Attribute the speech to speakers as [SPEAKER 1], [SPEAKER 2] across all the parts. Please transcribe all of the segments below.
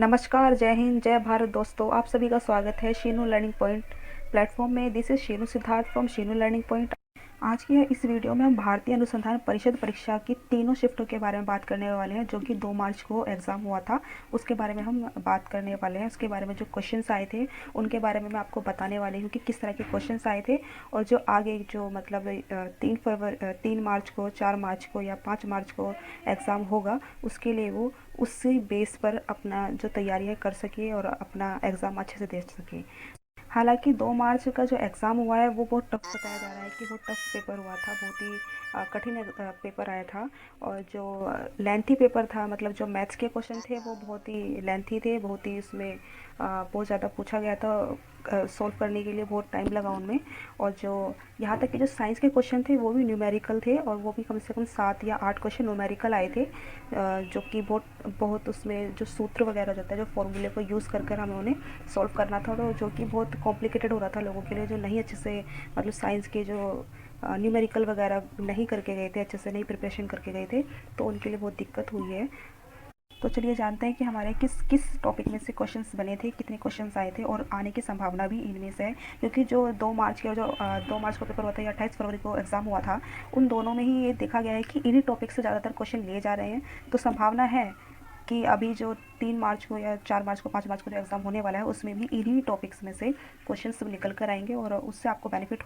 [SPEAKER 1] नमस्कार, जय हिंद, जय भारत दोस्तों। आप सभी का स्वागत है शीनू लर्निंग पॉइंट प्लेटफॉर्म में। This is Sheenu Siddharth from Sheenu learning point. आज की इस वीडियो में हम भारतीय अनुसंधान परिषद परीक्षा की तीनों शिफ्टों के बारे में बात करने वाले हैं, जो कि 2 मार्च को एग्ज़ाम हुआ था। उसके बारे में हम बात करने वाले हैं। उसके बारे में जो क्वेश्चंस आए थे उनके बारे में मैं आपको बताने वाली हूँ कि किस तरह के क्वेश्चंस आए थे, और जो आगे जो मतलब 3 मार्च को, 4 मार्च को या 5 मार्च को एग्ज़ाम होगा, उसके लिए वो उसी बेस पर अपना जो तैयारियाँ कर सके और अपना एग्ज़ाम अच्छे से दे सके। हालांकि 2 मार्च का जो एग्ज़ाम हुआ है वो बहुत टफ बताया जा रहा है कि वो टफ पेपर हुआ था, बहुत ही कठिन पेपर आया था। और जो लेंथी पेपर था, मतलब जो मैथ्स के क्वेश्चन थे वो बहुत ही लेंथी थे, बहुत ही उसमें बहुत ज़्यादा पूछा गया था। सॉल्व करने के लिए बहुत टाइम लगा उनमें। और जो यहाँ तक कि जो साइंस के क्वेश्चन थे वो भी न्यूमेरिकल थे, और वो भी कम से कम 7 या 8 क्वेश्चन न्यूमेरिकल आए थे, जो कि बहुत बहुत उसमें जो सूत्र वगैरह जो होता है, जो फॉर्मूले को यूज़ कर हमें उन्हें सॉल्व करना था, तो जो कि बहुत कॉम्प्लिकेटेड हो रहा था लोगों के लिए जो नहीं अच्छे से, मतलब साइंस के जो न्यूमेरिकल वगैरह नहीं करके गए थे, अच्छे से नहीं प्रिपरेशन करके गए थे, तो उनके लिए बहुत दिक्कत हुई है। तो चलिए जानते हैं कि हमारे किस किस टॉपिक में से क्वेश्चंस बने थे, कितने क्वेश्चंस आए थे, और आने की संभावना भी इनमें से है। क्योंकि जो 2 मार्च के जो 2 मार्च को पेपर हुआ था या 28 फरवरी को एग्ज़ाम हुआ था, उन दोनों में ही ये देखा गया है कि इन्हीं टॉपिक से ज़्यादातर क्वेश्चन लिए जा रहे हैं। तो संभावना है कि अभी जो 3 मार्च को या 4 मार्च को, 5 मार्च को जो एग्ज़ाम होने वाला है, उसमें भी इन्हीं टॉपिक्स में से क्वेश्चंस निकल कर आएंगे, और उससे आपको बेनिफिट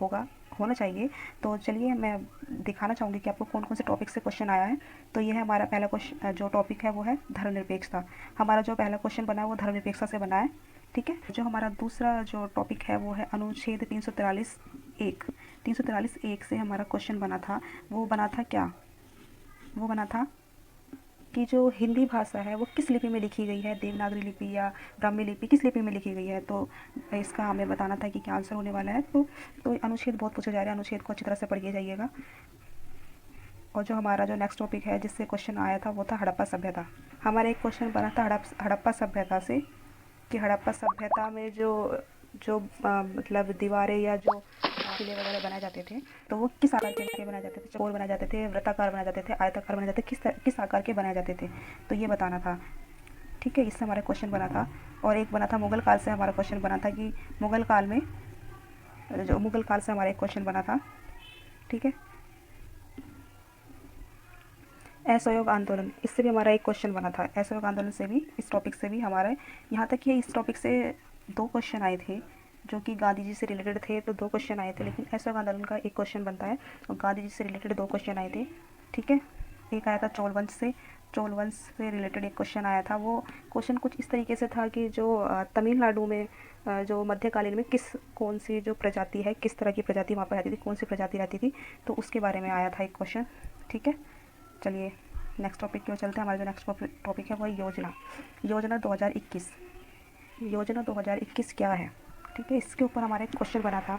[SPEAKER 1] होना चाहिए। तो चलिए मैं दिखाना चाहूँगी कि आपको कौन कौन से टॉपिक से क्वेश्चन आया है। तो ये है हमारा पहला क्वेश्चन, जो टॉपिक है वो है धर्मनिरपेक्षता। हमारा जो पहला क्वेश्चन बना है वो धर्मनिरपेक्षता से बना है। ठीक है। जो हमारा दूसरा जो टॉपिक है वो है अनुच्छेद 343(1). 343(1) से हमारा क्वेश्चन बना था, वो बना था क्या, वो बना था कि जो हिंदी भाषा है वो किस लिपि में लिखी गई है, देवनागरी लिपि या ब्राह्मी लिपि, किस लिपि में लिखी गई है। तो इसका हमें बताना था कि क्या आंसर होने वाला है। तो अनुच्छेद बहुत पूछे जा रहे हैं, अनुच्छेद को अच्छी तरह से पढ़िए जाइएगा। और जो हमारा जो नेक्स्ट टॉपिक है जिससे क्वेश्चन आया था वो था हड़प्पा सभ्यता। हमारा एक क्वेश्चन बना था हड़प्पा सभ्यता से, कि हड़प्पा सभ्यता में जो जो मतलब दीवारें या जो किले वगैरह बनाए जाते थे, तो वो किस आकार के बनाए जाते थे। चौकोर बनाए जाते थे, वृत्ताकार बनाए जाते थे, आयताकार बनाए जाते थे, किस आकार के बनाए जाते थे, तो ये बताना था। ठीक है, इससे हमारा क्वेश्चन बना था। और एक बना था मुगल काल से, हमारा क्वेश्चन बना था कि मुगल काल से हमारा एक क्वेश्चन बना था। ठीक है। असहयोग आंदोलन, इससे भी हमारा एक क्वेश्चन बना था। असहयोग आंदोलन से भी, इस टॉपिक से भी हमारे, यहाँ तक कि इस टॉपिक से 2 क्वेश्चन आए थे जो कि गांधी जी से रिलेटेड थे, तो 2 क्वेश्चन आए थे, लेकिन असहयोग आंदोलन का एक क्वेश्चन बनता है, और गांधी जी से रिलेटेड 2 क्वेश्चन आए थे। ठीक है। एक आया था चोल वंश से रिलेटेड एक क्वेश्चन आया था। वो क्वेश्चन कुछ इस तरीके से था कि जो तमिलनाडु में जो मध्यकालीन में कौन सी जो प्रजाति है, किस तरह की प्रजाति वहाँ पर रहती थी, कौन सी प्रजाति रहती थी, तो उसके बारे में आया था एक क्वेश्चन। ठीक है। चलिए नेक्स्ट टॉपिक की ओर चलते हैं। हमारा जो नेक्स्ट टॉपिक है वो है योजना 2021। योजना 2021 क्या है। ठीक है, इसके ऊपर हमारा एक क्वेश्चन बना था,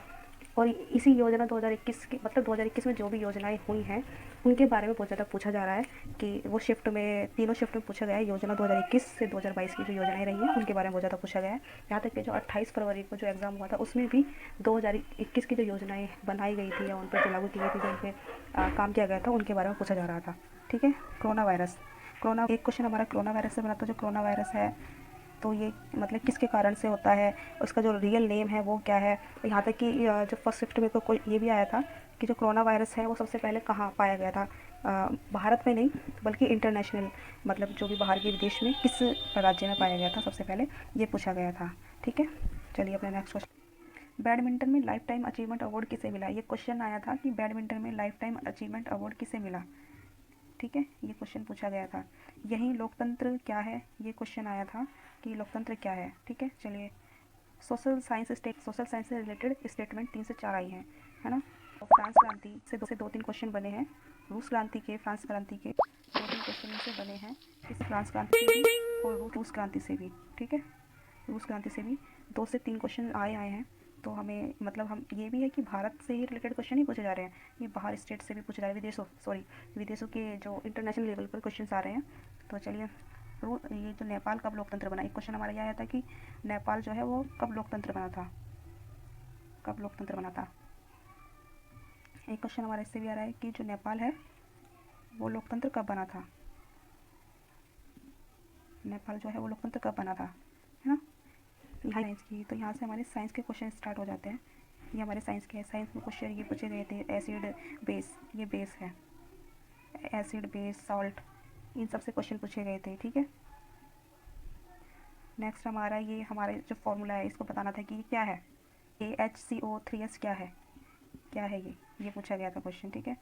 [SPEAKER 1] और इसी योजना 2021 की, मतलब 2021 में जो भी योजनाएं हुई हैं उनके बारे में बहुत ज़्यादा पूछा जा रहा है, कि वो शिफ्ट में, तीनों शिफ्ट में पूछा गया है। योजना 2021 से 2022 की जो योजनाएं रही हैं उनके बारे में बहुत ज़्यादा पूछा गया है। यहाँ तक कि जो 28 फरवरी को जो एग्ज़ाम हुआ था उसमें भी 2021 की जो योजनाएं बनाई गई थी या उन पर जो लागू की गई थी, जो उन पर काम किया गया था, उनके बारे में पूछा जा रहा था। ठीक है। कोरोना एक क्वेश्चन हमारा कोरोना वायरस से बना था। जो कोरोना वायरस है तो ये मतलब किसके कारण से होता है, उसका जो रियल नेम है वो क्या है। यहाँ तक कि जो फर्स्ट शिफ्ट में तो कोई ये भी आया था कि जो कोरोना वायरस है वो सबसे पहले कहाँ पाया गया था, भारत में नहीं बल्कि इंटरनेशनल, मतलब जो भी बाहर के विदेश में किस राज्य में पाया गया था सबसे पहले, ये पूछा गया था। ठीक है। चलिए अपने नेक्स्ट क्वेश्चन। बैडमिंटन में लाइफ टाइम अचीवमेंट अवार्ड किसे मिला। ये क्वेश्चन आया था कि बैडमिंटन में लाइफ टाइम अचीवमेंट अवार्ड किसे मिला। ठीक है, ये क्वेश्चन पूछा गया था। यही लोकतंत्र क्या है, ये क्वेश्चन आया था कि लोकतंत्र क्या है। ठीक है। चलिए सोशल साइंस से रिलेटेड स्टेटमेंट 3 से 4 आई हैं, है ना। और फ्रांस क्रांति से 2-3 क्वेश्चन बने हैं। फ्रांस क्रांति के 2-3 क्वेश्चन से बने हैं, इस फ्रांस क्रांति से भी और रूस क्रांति से भी। ठीक है। रूस क्रांति से भी 2 से 3 क्वेश्चन आए हैं। तो हमें मतलब हम ये भी है कि भारत से ही रिलेटेड क्वेश्चन ही पूछे जा रहे हैं, ये बाहर स्टेट से भी पूछे जा रहे हैं, विदेशों के जो इंटरनेशनल लेवल पर क्वेश्चन आ रहे हैं। तो चलिए ये जो नेपाल कब लोकतंत्र बना, एक क्वेश्चन हमारा यह आया था कि नेपाल जो है वो कब लोकतंत्र बना था, एक क्वेश्चन हमारा इससे भी आ रहा है कि जो नेपाल है वो लोकतंत्र कब बना था। नेपाल जो है वो लोकतंत्र कब बना था, है ना। यहाँ साइंस की, तो यहाँ से हमारे साइंस के क्वेश्चन स्टार्ट हो जाते हैं। ये हमारे साइंस के हैं। साइंस में क्वेश्चन ये पूछे गए थे, एसिड बेस, ये बेस है, एसिड बेस सॉल्ट, इन सब से क्वेश्चन पूछे गए थे, ठीक है। नेक्स्ट हमारा ये हमारा जो फॉर्मूला है इसको बताना था कि ये क्या है, AHCO3S क्या है ये पूछा गया था क्वेश्चन, ठीक है।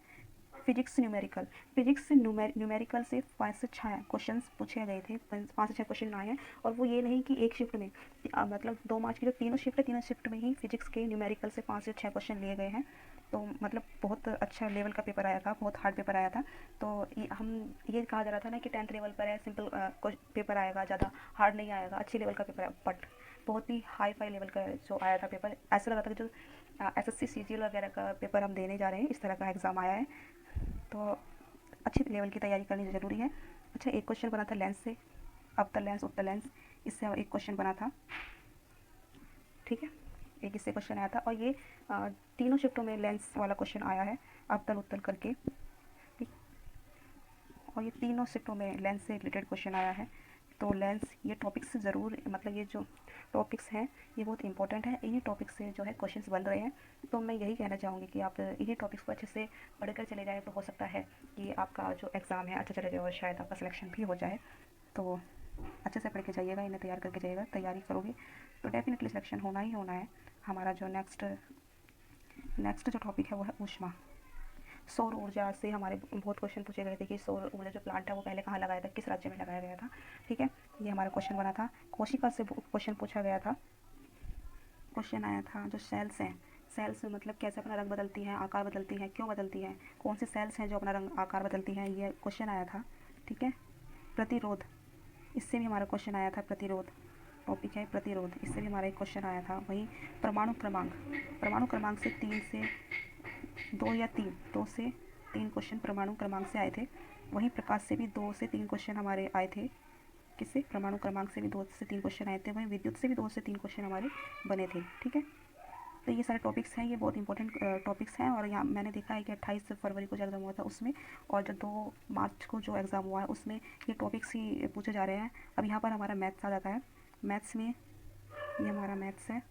[SPEAKER 1] फिजिक्स न्यूमेरिकल, फिजिक्स से न्यूमेरिकल से 5 से 6 क्वेश्चन पूछे गए थे, 5 से 6 क्वेश्चन आए हैं। और वो ये नहीं कि एक शिफ्ट में, मतलब 2 मार्च की जो तीनों शिफ्ट है, तीनों शिफ्ट में ही फिजिक्स के न्यूमेरिकल से 5 से 6 क्वेश्चन लिए गए हैं। तो मतलब बहुत अच्छा लेवल का पेपर आया था, बहुत हार्ड पेपर आया था। तो हम ये कहा जा रहा था ना कि 10th लेवल पर है, सिंपल पेपर आएगा, ज़्यादा हार्ड नहीं आएगा, अच्छे लेवल का पेपर है। बट बहुत ही हाई फाई लेवल का जो आया था पेपर, ऐसा लगा था कि जो SSC CGL वगैरह का पेपर हम देने जा रहे हैं, इस तरह का एग्ज़ाम आया है। तो अच्छी लेवल की तैयारी करनी ज़रूरी है। अच्छा, एक क्वेश्चन बना था लेंस से, अवतल लेंस उत्तल लेंस, इससे एक क्वेश्चन बना था, ठीक है। एक इससे क्वेश्चन आया था। और ये तीनों शिफ्टों में लेंस वाला क्वेश्चन आया है, अवतल उत्तल करके, ठीक। और ये तीनों शिफ्टों में लेंस से रिलेटेड क्वेश्चन आया है। तो लेंस, ये टॉपिक्स ज़रूर, मतलब ये जो टॉपिक्स हैं ये बहुत इंपॉर्टेंट है, इन्हीं टॉपिक्स से जो है क्वेश्चंस बन रहे हैं। तो मैं यही कहना चाहूँगी कि आप इन्हीं टॉपिक्स को अच्छे से पढ़कर चले जाएँ, तो हो सकता है कि आपका जो एग्ज़ाम है अच्छा चले जाए और शायद आपका सिलेक्शन भी हो जाए। तो अच्छे से पढ़ के जाइएगा, इन्हें तैयार करके जाइएगा। तैयारी करोगे तो डेफिनेटली सिलेक्शन होना ही होना है। हमारा जो नेक्स्ट जो टॉपिक है वो है ऊष्मा। सौर ऊर्जा से हमारे बहुत क्वेश्चन पूछे गए थे कि सौर ऊर्जा जो प्लांट है वो पहले कहाँ लगाया था, किस राज्य में लगाया गया था, ठीक है। ये हमारा क्वेश्चन बना था। कोशिका से क्वेश्चन पूछा गया था, क्वेश्चन आया था जो सेल्स हैं, सेल्स मतलब कैसे अपना रंग बदलती हैं, आकार बदलती हैं, क्यों बदलती हैं, कौन सी सेल्स हैं जो अपना रंग आकार बदलती हैं, ये क्वेश्चन आया था, ठीक है। प्रतिरोध, इससे भी हमारा क्वेश्चन आया था, प्रतिरोध टॉपिक है प्रतिरोध, इससे भी हमारा एक क्वेश्चन आया था। वहीं परमाणु क्रमांक, परमाणु क्रमांक से 2 से 3 क्वेश्चन परमाणु क्रमांक से आए थे। वहीं प्रकाश से भी 2 से 3 क्वेश्चन हमारे आए थे, किससे, परमाणु क्रमांक से भी 2 से 3 क्वेश्चन आए थे। वहीं विद्युत से भी 2 से 3 क्वेश्चन हमारे बने थे, ठीक है। तो ये सारे टॉपिक्स हैं, ये बहुत इंपॉर्टेंट टॉपिक्स हैं। और यहाँ मैंने देखा है कि 28 फरवरी को जो एग्ज़ाम हुआ था उसमें, और जो 2 मार्च को जो एग्ज़ाम हुआ है उसमें ये टॉपिक्स ही पूछे जा रहे हैं। अब यहाँ पर हमारा मैथ्स आ जाता है। मैथ्स में ये हमारा मैथ्स है,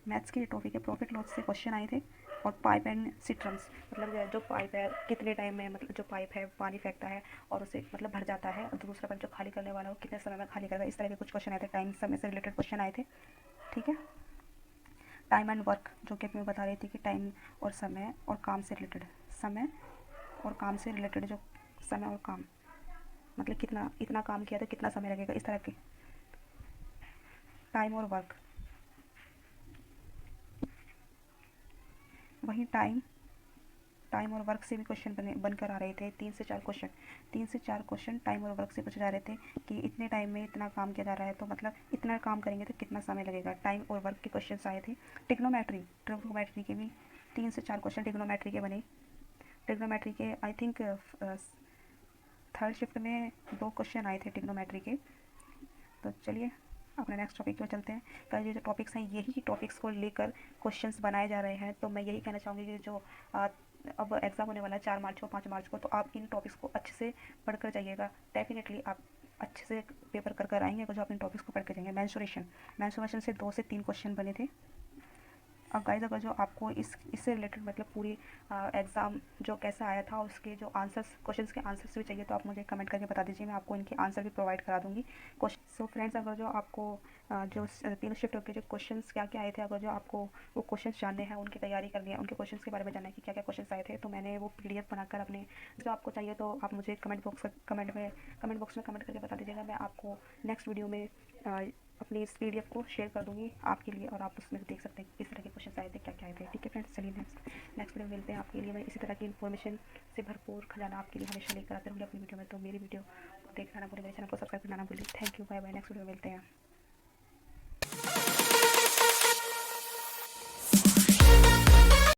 [SPEAKER 1] मैथ्स के टॉपिक है, प्रॉफिट लॉस से क्वेश्चन आए थे। और पाइप एंड सिस्टम्स, मतलब जो पाइप है कितने टाइम में, मतलब जो पाइप है पानी फेंकता है और उसे मतलब भर जाता है, और दूसरा पाइप जो खाली करने वाला हो कितने समय में खाली करेगा, इस तरह के कुछ क्वेश्चन आए थे, टाइम समय से रिलेटेड क्वेश्चन आए थे, ठीक है। टाइम एंड वर्क, जो कि मैं बता रही थी कि टाइम और समय और काम से रिलेटेड, समय और काम से रिलेटेड, जो समय और काम मतलब कितना, इतना काम किया तो कितना समय लगेगा, इस तरह के। टाइम और वर्क, वही टाइम और वर्क से भी क्वेश्चन बनकर आ रहे थे। 3 से 4 क्वेश्चन टाइम और वर्क से पूछे जा रहे थे कि इतने टाइम में इतना काम किया जा रहा है, तो मतलब इतना काम करेंगे तो कितना समय लगेगा, टाइम और वर्क के क्वेश्चन आए थे। ट्रिग्नोमेट्री के भी 3 से 4 क्वेश्चन ट्रिग्नोमेट्री के बने। ट्रिग्नोमेट्री के आई थिंक थर्ड शिफ्ट में 2 क्वेश्चन आए थे ट्रिग्नोमेट्री के। तो चलिए अपने नेक्स्ट टॉपिक पे चलते हैं। कल ये जो टॉपिक्स हैं यही टॉपिक्स को लेकर क्वेश्चंस बनाए जा रहे हैं। तो मैं यही कहना चाहूँगी कि जो अब एग्ज़ाम होने वाला है 4 मार्च को, 5 मार्च को, तो आप इन टॉपिक्स को अच्छे से पढ़ कर जाइएगा। डेफिनेटली आप अच्छे से पेपर कर आएंगे अगर जो आप इन टॉपिक्स को पढ़ कर जाएंगे। मैंसुरेशन से 2 से 3 क्वेश्चन बने थे। अब गाइस अगर जो आपको इससे रिलेटेड मतलब पूरी एग्ज़ाम जो कैसा आया था उसके जो आंसर्स, क्वेश्चंस के आंसर्स भी चाहिए तो आप मुझे कमेंट करके बता दीजिए, मैं आपको इनके आंसर भी प्रोवाइड करा दूँगी। सो फ्रेंड्स, अगर जो आपको जो तीनों शिफ्ट के जो क्वेश्चंस क्या क्या आए थे, अगर जो आपको वो क्वेश्चंस जानने हैं, उनकी तैयारी करनी है, उनके क्वेश्चंस के बारे में जानना है कि क्या क्या क्वेश्चंस आए थे, तो मैंने वो PDF बनाकर अपने, जो आपको चाहिए तो आप मुझे कमेंट बॉक्स में कमेंट करके बता दीजिएगा। मैं आपको नेक्स्ट वीडियो में अपनी इस PDF को शेयर कर दूँगी आपके लिए, और आप उसमें देख सकते हैं किस तरह के क्वेश्चन आए थे, क्या क्या आए थे, ठीक है फ्रेंड्स। चलिए नेक्स्ट वीडियो में मिलते हैं। आपके लिए मैं इसी तरह की इन्फॉर्मेशन से भरपूर खजाना आपके लिए हमेशा लेकर आते रहूँगी अपनी वीडियो में। तो मेरी वीडियो को देखना ना भूलें, मेरे चैनल को सब्सक्राइब करना ना भूलें। Thank you, bye bye, next video में मिलते हैं।